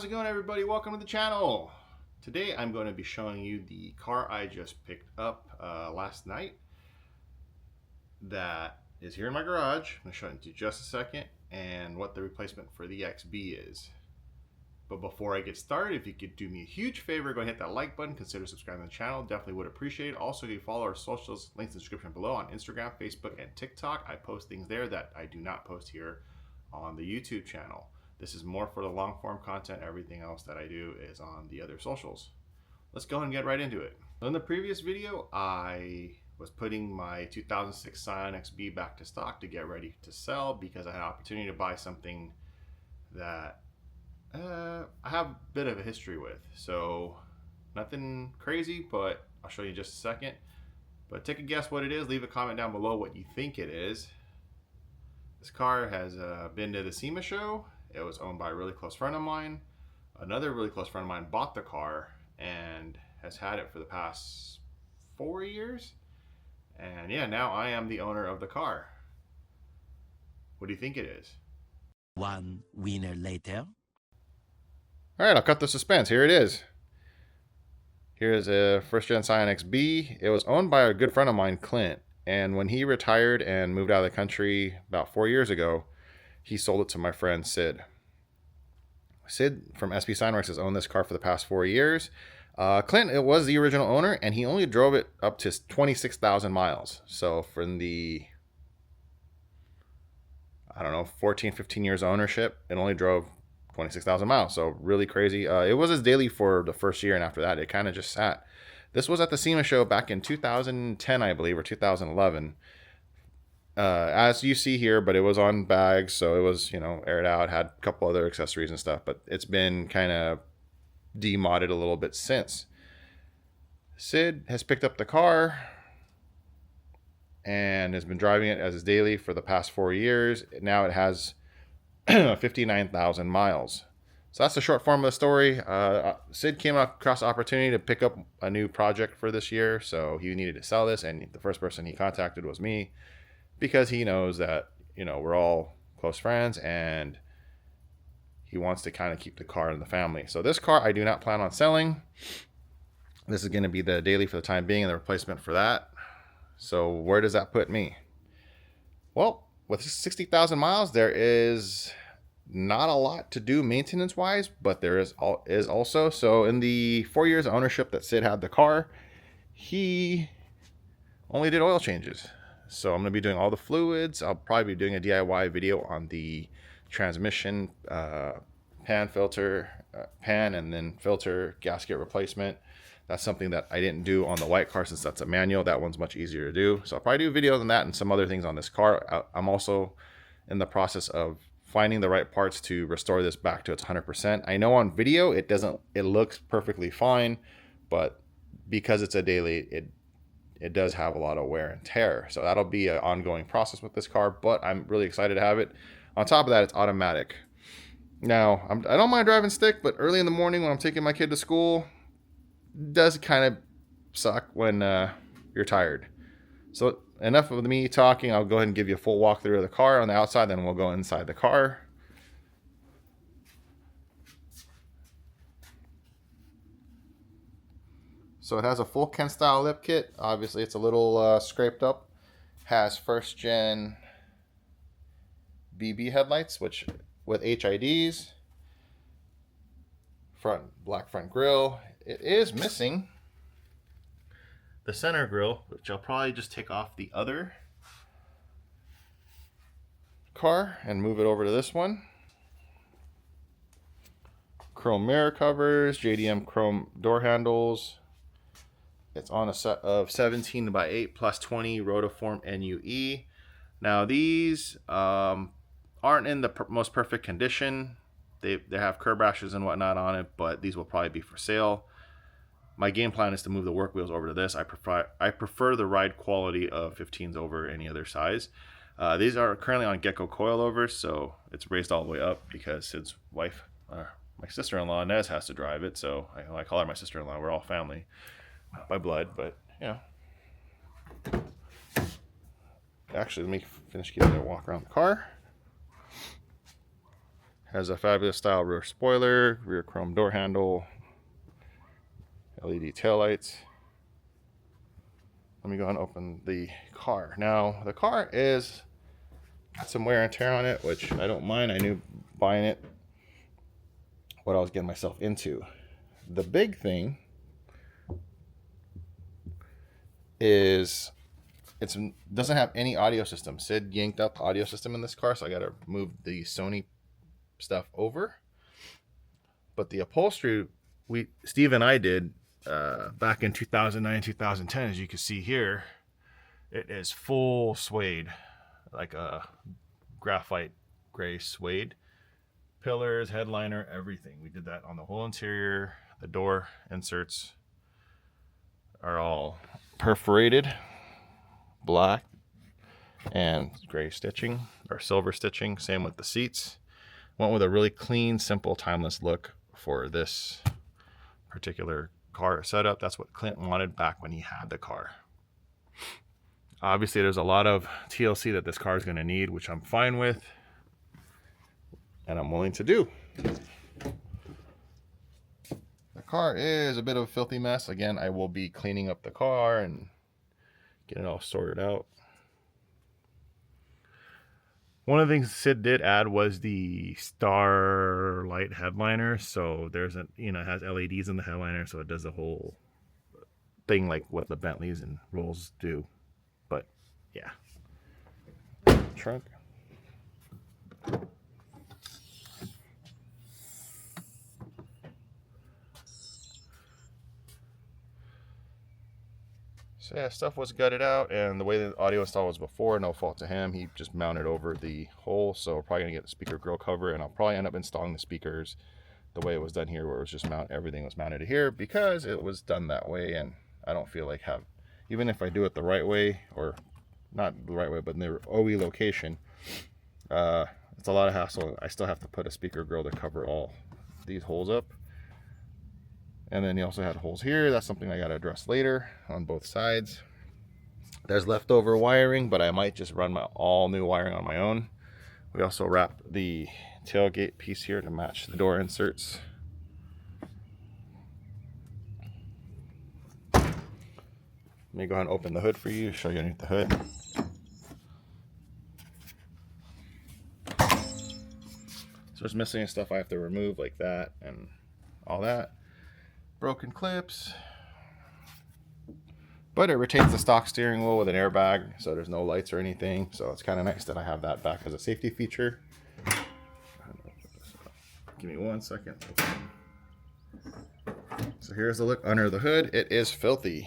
it going, everybody? Welcome to the channel. Today I'm going to be showing you the car I just picked up last night that is here in my garage. I'm going to show it in just a second and what the replacement for the XB is. But before I get started, if you could do me a huge favor, go and hit that like button, consider subscribing to the channel, definitely would appreciate it. Also, if you follow our socials, links in the description below on Instagram, Facebook, and TikTok. I post things there that I do not post here on the YouTube channel. This is more for the long form content. Everything else that I do is on the other socials. Let's go ahead and get right into it. In the previous video, I was putting my 2006 scionxb back to stock to get ready to sell because I had an opportunity to buy something that I have a bit of a history with. So nothing crazy, but I'll show you in just a second. But take a guess what it is. Leave a comment down below what you think it is. This car has been to the SEMA show. It was owned by a really close friend of mine. Another really close friend of mine bought the car and has had it for the past 4 years. And yeah, now I am the owner of the car. What do you think it is? One winner later. All right, I'll cut the suspense. Here it is. Here's a first gen scionxb. It was owned by a good friend of mine, Clint. And when he retired and moved out of the country about 4 years ago, he sold it to my friend Sid. Sid from SB Signworks has owned this car for the past 4 years. Clint, it was the original owner, and he only drove it up to 26,000 miles. So from the, 14, 15 years ownership, it only drove 26,000 miles. So really crazy. It was his daily for the first year, and after that, it kind of just sat. This was at the SEMA show back in 2010, I believe, or 2011. As you see here, but it was on bags, so it was, aired out, had a couple other accessories and stuff, but it's been kind of demodded a little bit since. Sid has picked up the car and has been driving it as his daily for the past 4 years. Now it has 59,000 miles. So that's the short form of the story. Sid came across the opportunity to pick up a new project for this year, so he needed to sell this, and the first person he contacted was me, because he knows that, we're all close friends and he wants to kind of keep the car in the family. So this car I do not plan on selling. This is going to be the daily for the time being and the replacement for that. So where does that put me? Well, with 60,000 miles, there is not a lot to do maintenance wise, but there is also. So in the 4 years of ownership that Sid had the car, he only did oil changes. So I'm going to be doing all the fluids. I'll probably be doing a DIY video on the transmission, pan and then filter gasket replacement. That's something that I didn't do on the white car since that's a manual. That one's much easier to do. So I'll probably do videos on that and some other things on this car. I'm also in the process of finding the right parts to restore this back to its 100%. I know on video it looks perfectly fine, but because it's a daily, it does have a lot of wear and tear. So that'll be an ongoing process with this car, but I'm really excited to have it. On top of that, it's automatic. Now, I don't mind driving stick, but early in the morning when I'm taking my kid to school, it does kind of suck when you're tired. So enough of me talking. I'll go ahead and give you a full walkthrough of the car on the outside, then we'll go inside the car. So it has a full Ken style lip kit. Obviously it's a little scraped up. Has first gen BB headlights, which with HIDs. Black front grille. It is missing the center grille, which I'll probably just take off the other car and move it over to this one. Chrome mirror covers, JDM chrome door handles. It's on a set of 17 by 8 plus 20 rotiform NUE. Now these aren't in the most perfect condition. They have curb rashes and whatnot on it, but these will probably be for sale. My game plan is to move the work wheels over to this. I prefer the ride quality of 15s over any other size. These are currently on Gecko coilovers, so it's raised all the way up because Sid's wife, my sister-in-law, Nez, has to drive it. So I call her my sister-in-law. We're all family by blood, but actually, let me finish giving it a walk around the car. Has a fabulous style rear spoiler, rear chrome door handle, LED taillights. Let me go ahead and open the car. Now, the car is got some wear and tear on it, which I don't mind. I knew buying it what I was getting myself into. The big thing is it doesn't have any audio system. Sid yanked out the audio system in this car, so I got to move the Sony stuff over. But the upholstery, Steve and I did back in 2009, 2010, as you can see here, it is full suede, like a graphite gray suede. Pillars, headliner, everything. We did that on the whole interior. The door inserts are all perforated black and gray stitching or silver stitching. Same with the seats. Went with a really clean, simple, timeless look for this particular car setup. That's what Clint wanted back when he had the car. Obviously, there's a lot of TLC that this car is going to need, which I'm fine with and I'm willing to do. The car is a bit of a filthy mess. Again, I will be cleaning up the car and getting it all sorted out. One of the things Sid did add was the Starlight headliner. So there's a, it has LEDs in the headliner, so it does the whole thing like what the Bentleys and Rolls do. But yeah. Trunk. So yeah, stuff was gutted out, and the way the audio install was before, no fault to him. He just mounted over the hole, so we're probably gonna get the speaker grill cover, and I'll probably end up installing the speakers the way it was done here, where it was just everything was mounted here, because it was done that way, and I don't feel like even if I do it the right way, or not the right way, but in the OE location, it's a lot of hassle. I still have to put a speaker grill to cover all these holes up. And then you also had holes here. That's something I got to address later on both sides. There's leftover wiring, but I might just run my all new wiring on my own. We also wrapped the tailgate piece here to match the door inserts. Let me go ahead and open the hood for you, show you underneath the hood. So there's missing stuff I have to remove, like that and all that. Broken clips, but it retains the stock steering wheel with an airbag, so there's no lights or anything. So it's kind of nice that I have that back as a safety feature. Give me 1 second. So here's the look under the hood. It is filthy.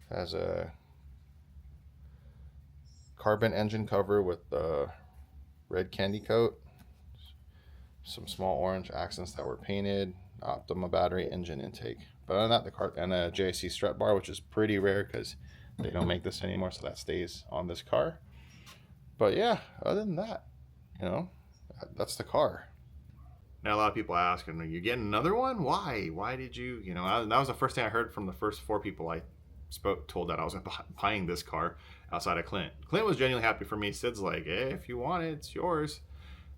Has a carbon engine cover with the red candy coat. Some small orange accents that were painted, Optima battery, engine intake. But other than that, the car and a JC strut bar, which is pretty rare because they don't make this anymore, so that stays on this car. But yeah, other than that, that's the car. Now a lot of people ask, "Are you getting another one? Why? Why did you?" That was the first thing I heard from the first 4 people I told that I was buying this car outside of Clint. Clint was genuinely happy for me. Sid's like, "Hey, if you want it, it's yours."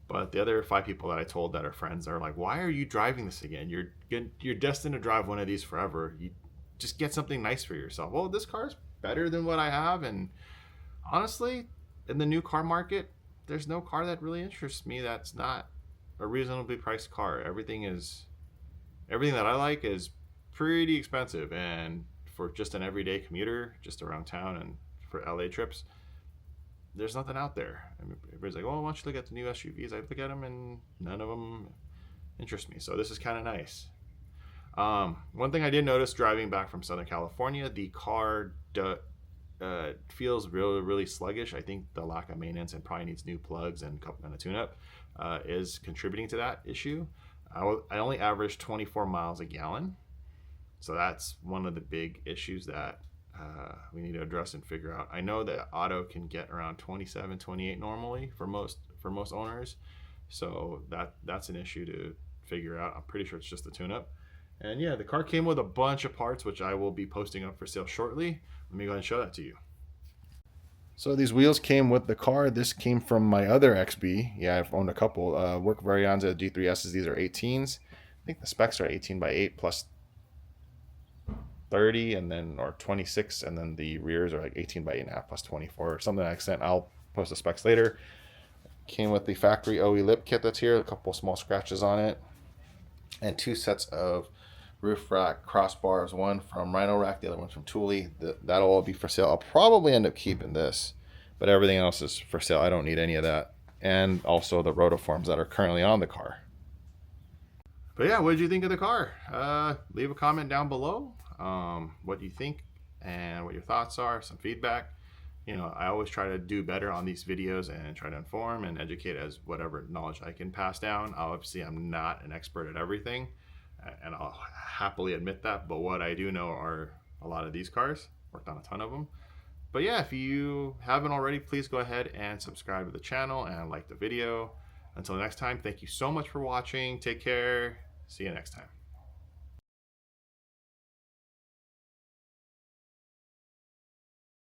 But the other 5 people that I told that are friends are like, "Why are you driving this again? You're destined to drive one of these forever. You just get something nice for yourself." Well, this car's better than what I have, and honestly, in the new car market, there's no car that really interests me that's not a reasonably priced car. Everything that I like is pretty expensive, and for just an everyday commuter, just around town and for LA trips, there's nothing out there. I mean, everybody's like, "Well, why don't you look at the new SUVs?" I look at them and none of them interest me. So this is kind of nice. One thing I did notice driving back from Southern California, the car feels really, really sluggish. I think the lack of maintenance and probably needs new plugs and a tune-up is contributing to that issue. I only averaged 24 miles a gallon. So that's one of the big issues that we need to address and figure out. I know that auto can get around 27, 28 normally for most owners. So that's an issue to figure out. I'm pretty sure it's just the tune-up. And yeah, the car came with a bunch of parts, which I will be posting up for sale shortly. Let me go ahead and show that to you. So these wheels came with the car. This came from my other XB. Yeah, I've owned a couple. Work Varianza G3Ss. These are 18s. I think the specs are 18 by 8 plus 30, and then or 26, and then the rears are like 18 by 8.5 plus 24 or something to that extent. I'll post the specs later. Came with the factory OE lip kit that's here. A couple small scratches on it, and 2 sets of roof rack crossbars, one from Rhino Rack, the other one from Thule. That'll all be for sale. I'll probably end up keeping this, but everything else is for sale. I don't need any of that. And also the rotoforms that are currently on the car. But yeah, what did you think of the car? Leave a comment down below. What you think and what your thoughts are, some feedback. I always try to do better on these videos and try to inform and educate as whatever knowledge I can pass down. Obviously, I'm not an expert at everything, and I'll happily admit that, but what I do know are a lot of these cars. Worked on a ton of them. But yeah, if you haven't already, please go ahead and subscribe to the channel and like the video. Until next time, thank you so much for watching. Take care. See you next time.